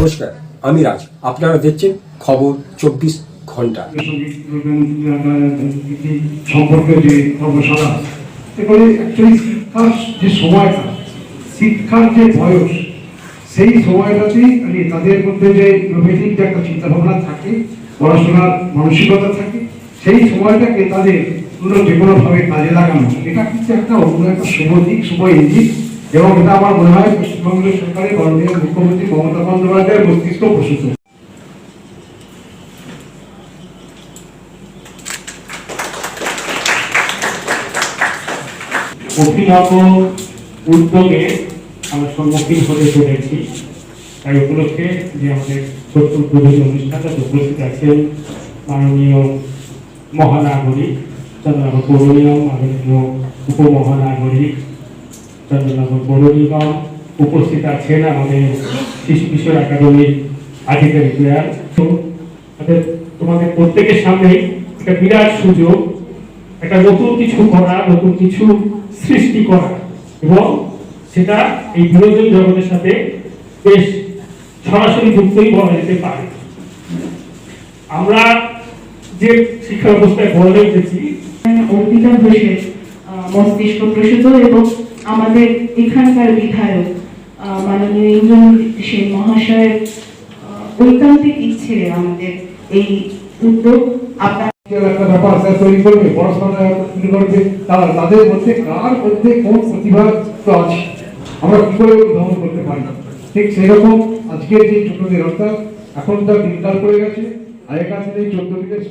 নমস্কার, আমি রাজ। আপনারা দেখছেন খবর 24 ঘন্টা। সম্পর্কে যে কর্মশালা, এবারে অ্যাকচুয়ালি শিক্ষার যে সময়টা, শিক্ষার যে বয়স, সেই সময়টাতেই তাদের মধ্যে যে ইনোভেটিভ যে একটা চিন্তাভাবনা থাকে, পড়াশোনার মানসিকতা থাকে, সেই সময়টাকে তাদের যে কোনোভাবে কাজে লাগানো, এটা কিন্তু একটা অন্য একটা শুভ দিক, শুভ ইঙ্গিত। এবং এটা আমার মনে হয় পশ্চিমবঙ্গের সরকারের মাননীয় মুখ্যমন্ত্রী মমতা বন্দ্যোপাধ্যায়ের মস্তিষ্ক প্রসূত। অভিনব উদ্যোগে আমরা সম্মুখীন হতে চলেছি। তাই উপলক্ষে যে আমাদের ছোট্ট উদ্বোধনী অনুষ্ঠানে উপস্থিত আছেন মাননীয় মহানাগরিক চন্দ্রনগর পৌর নিগম, মাননীয় উপমহানাগরিক চন্দ্রনগর পৌর নিগম, উপস্থিত আছেন আমাদের শিশু কিশোর একাডেমির আধিকারিকরা। তোমাদের প্রত্যেকের সামনেই একটা বিরাট সুযোগ, একটা নতুন কিছু করা, নতুন কিছু সৃষ্টি করা, এবং সেটা এই বিনোদন জগতের সাথে বেশ সরাসরি যুক্তই বলা যেতে পারে। আমরা যে শিক্ষা ব্যবস্থায় গড়ে উঠেছি, অর্পিতা ঘোষের মস্তিষ্ক প্রসূত এবং আমাদের এখানকার বিধায়ক মাননীয় ইন্দ্রনীল সেন মহাশয়ের ঐকান্তিক ইচ্ছে আমাদের এই উদ্যোগ। একটা ব্যাপার তৈরি করবে, পড়াশোনা শুরু করবে, তাদের মধ্যে কার মধ্যে কোন প্রতিভা আছে, আমরা কি করে উদ্ভাবন করতে পারি। ঠিক সেরকম আজকের যে ছোটদের অর্থাৎ এখন তার দিনকাল পড়ে গেছে, আগেকার দিনে 14 দিনের